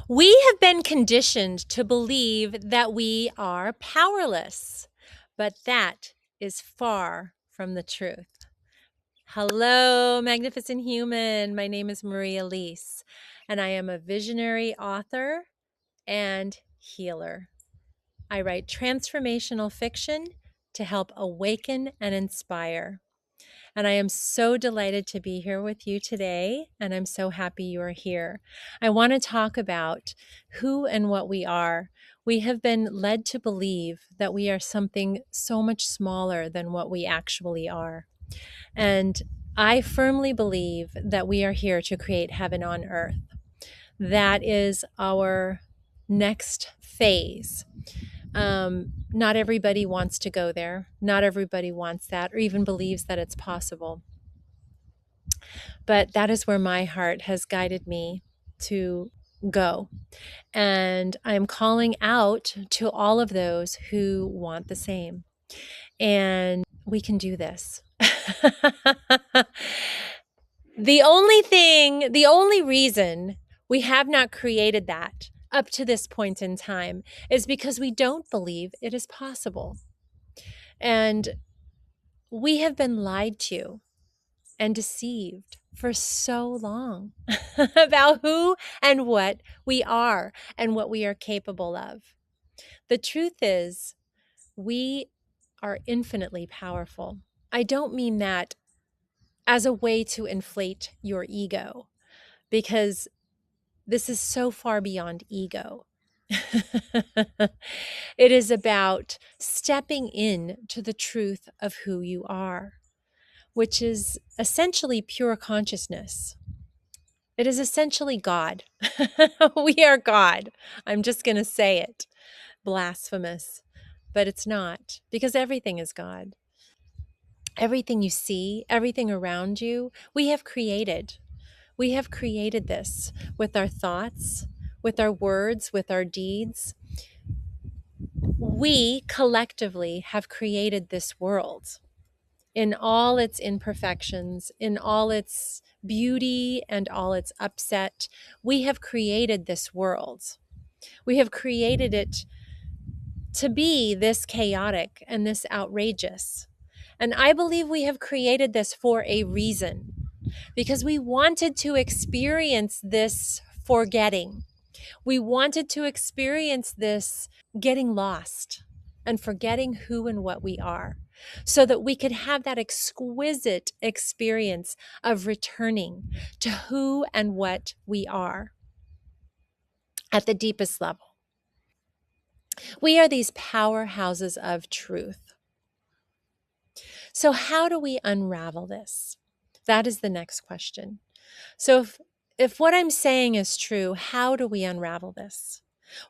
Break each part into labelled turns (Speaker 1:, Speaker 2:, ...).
Speaker 1: We have been conditioned to believe that we are powerless, but that is far from the truth. Hello, magnificent human. My name is Marie Elyse, and I am a visionary author and healer. I write transformational fiction to help awaken and inspire. And I am so delighted to be here with you today, and I'm so happy you are here. I want to talk about who and what we are. We have been led to believe that we are something so much smaller than what we actually are. And I firmly believe that we are here to create heaven on earth. That is our next phase. Not everybody wants to go there. Not everybody wants that or even believes that it's possible. But that is where my heart has guided me to go. And I'm calling out to all of those who want the same. And we can do this. The only reason we have not created that up to this point in time is because we don't believe it is possible. And we have been lied to and deceived for so long about who and what we are and what we are capable of. The truth is, we are infinitely powerful. I don't mean that as a way to inflate your ego, because this is so far beyond ego. It is about stepping in to the truth of who you are, which is essentially pure consciousness. It is essentially God. We are God. I'm just going to say it. Blasphemous. But it's not, because everything is God. Everything you see, everything around you, we have created. We have created this with our thoughts, with our words, with our deeds. We collectively have created this world in all its imperfections, in all its beauty and all its upset. We have created this world. We have created it to be this chaotic and this outrageous. And I believe we have created this for a reason, because we wanted to experience this forgetting. We wanted to experience this getting lost and forgetting who and what we are, so that we could have that exquisite experience of returning to who and what we are at the deepest level. We are these powerhouses of truth. So how do we unravel this? That is the next question. So if what I'm saying is true, how do we unravel this?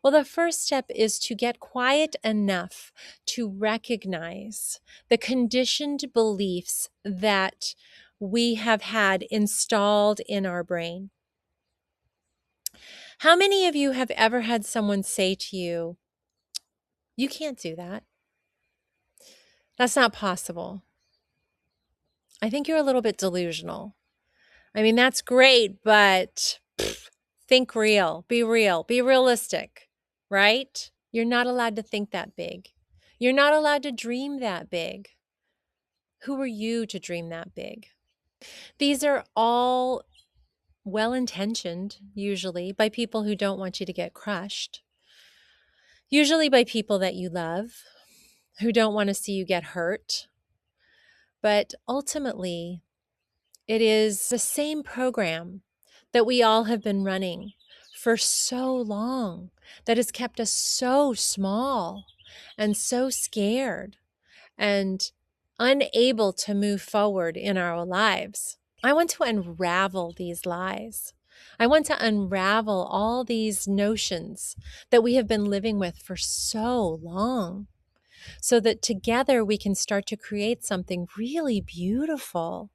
Speaker 1: Well, the first step is to get quiet enough to recognize the conditioned beliefs that we have had installed in our brain. How many of you have ever had someone say to you, "You can't do that. That's not possible. I think you're a little bit delusional. I mean, that's great, but think real, be realistic, right? You're not allowed to think that big. You're not allowed to dream that big. Who are you to dream that big?" These are all well-intentioned, usually, by people who don't want you to get crushed. Usually by people that you love, who don't want to see you get hurt. But ultimately, it is the same program that we all have been running for so long, that has kept us so small and so scared and unable to move forward in our lives. I want to unravel these lies. I want to unravel all these notions that we have been living with for so long, so that together we can start to create something really beautiful.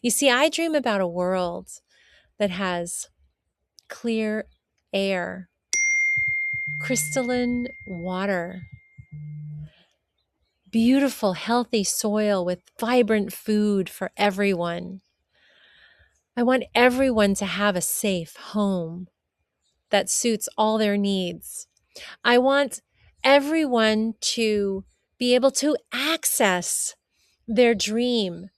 Speaker 1: You see, I dream about a world that has clear air, crystalline water, beautiful, healthy soil with vibrant food for everyone. I want everyone to have a safe home. that suits all their needs. I want everyone to be able to access their dream.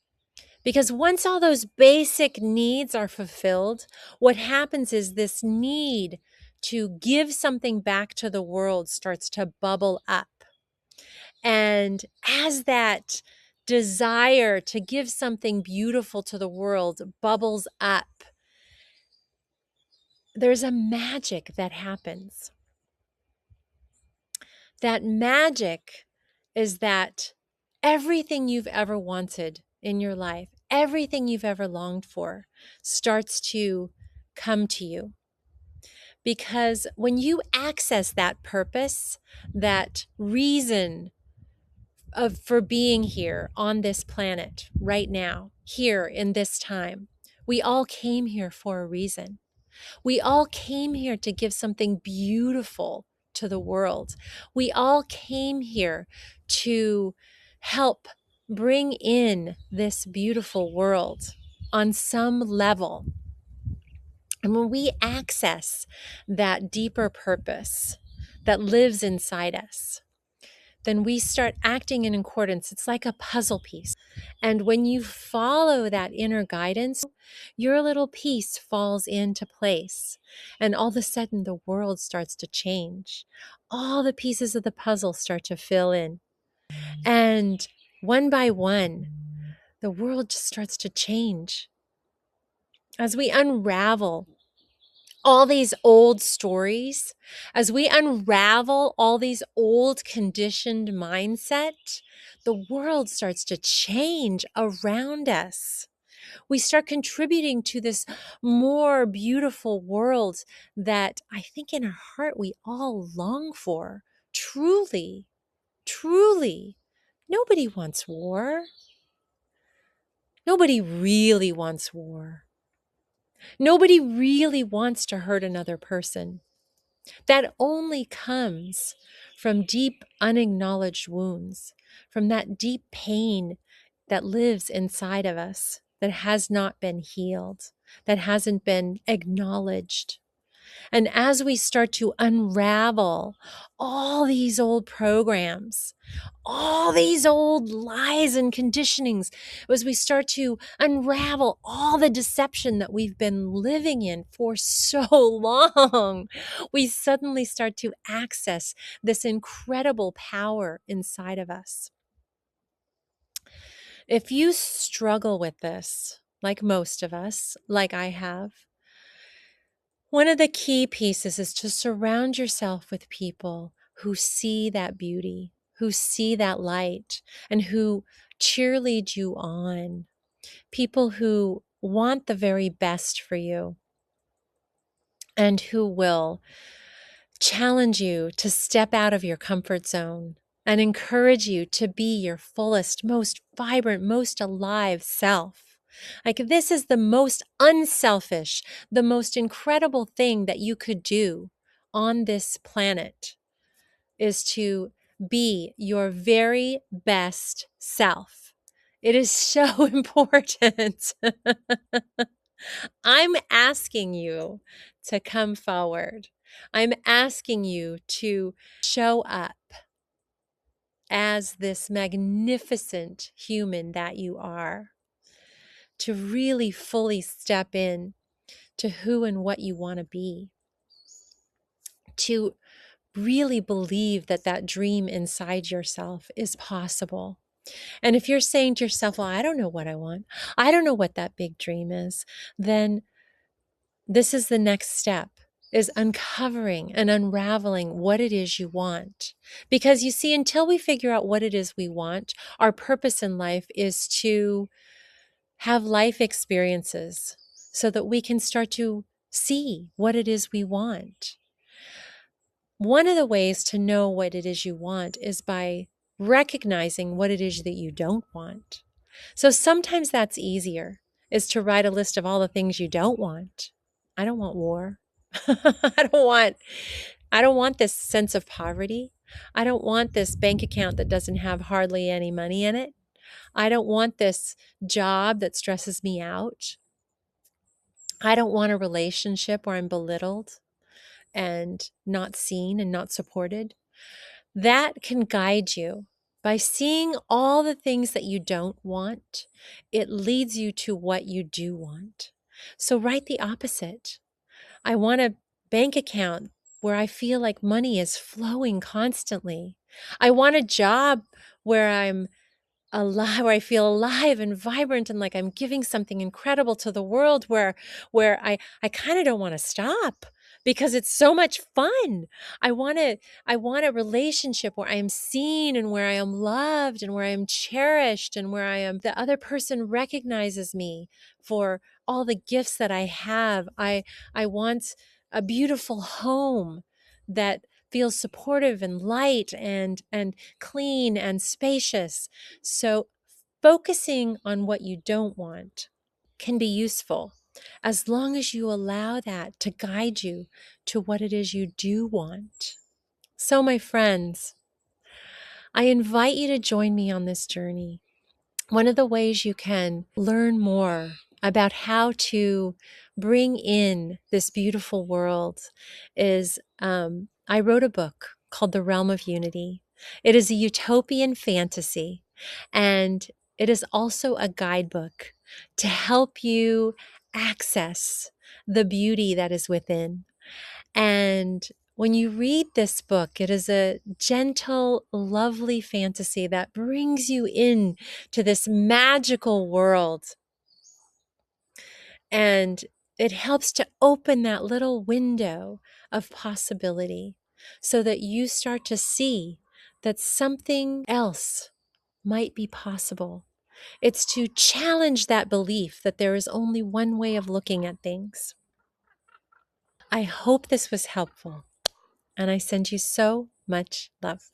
Speaker 1: Because once all those basic needs are fulfilled, what happens is this need to give something back to the world starts to bubble up. And as that desire to give something beautiful to the world bubbles up, there's a magic that happens. That magic is that everything you've ever wanted in your life, everything you've ever longed for, starts to come to you. Because when you access that purpose, that reason for being here on this planet right now, here in this time, we all came here for a reason. We all came here to give something beautiful to the world. We all came here to help bring in this beautiful world on some level. And when we access that deeper purpose that lives inside us, then we start acting in accordance. It's like a puzzle piece. And when you follow that inner guidance, your little piece falls into place. And all of a sudden, the world starts to change. All the pieces of the puzzle start to fill in. And one by one, the world just starts to change. As we unravel all these old stories, as we unravel all these old conditioned mindset, the world starts to change around us. We start contributing to this more beautiful world that I think in our heart we all long for. Truly, truly. Nobody wants war. Nobody really wants war. Nobody really wants to hurt another person. That only comes from deep, unacknowledged wounds, from that deep pain that lives inside of us, that has not been healed, that hasn't been acknowledged. And as we start to unravel all these old programs, all these old lies and conditionings, as we start to unravel all the deception that we've been living in for so long, we suddenly start to access this incredible power inside of us. If you struggle with this, like most of us, like I have, one of the key pieces is to surround yourself with people who see that beauty, who see that light, and who cheerlead you on. People who want the very best for you and who will challenge you to step out of your comfort zone and encourage you to be your fullest, most vibrant, most alive self. Like, this is the most unselfish, the most incredible thing that you could do on this planet, is to be your very best self. It is so important. I'm asking you to come forward. I'm asking you to show up as this magnificent human that you are, to really fully step in to who and what you want to be, to really believe that that dream inside yourself is possible. And if you're saying to yourself, well, I don't know what I want, I don't know what that big dream is, then this is the next step, is uncovering and unraveling what it is you want. Because you see, until we figure out what it is we want, our purpose in life is to have life experiences so that we can start to see what it is we want. One of the ways to know what it is you want is by recognizing what it is that you don't want. So sometimes that's easier, is to write a list of all the things you don't want. I don't want war. I don't want this sense of poverty. I don't want this bank account that doesn't have hardly any money in it. I don't want this job that stresses me out. I don't want a relationship where I'm belittled. and not seen and not supported, that can guide you. By seeing all the things that you don't want, it leads you to what you do want. So write the opposite. I want a bank account where I feel like money is flowing constantly. I want a job where I'm alive, where I feel alive and vibrant and like I'm giving something incredible to the world, where I kind of don't want to stop because it's so much fun. I want a relationship where I am seen and where I am loved and where I am cherished and where the other person recognizes me for all the gifts that I have. I want a beautiful home that feels supportive and light and clean and spacious. So focusing on what you don't want can be useful as long as you allow that to guide you to what it is you do want. So, my friends, I invite you to join me on this journey. One of the ways you can learn more about how to bring in this beautiful world is I wrote a book called The Realm of Unity. It is a utopian fantasy, and it is also a guidebook to help you access the beauty that is within. And when you read this book, it is a gentle, lovely fantasy that brings you in to this magical world. And it helps to open that little window of possibility so that you start to see that something else might be possible. It's to challenge that belief that there is only one way of looking at things. I hope this was helpful, and I send you so much love.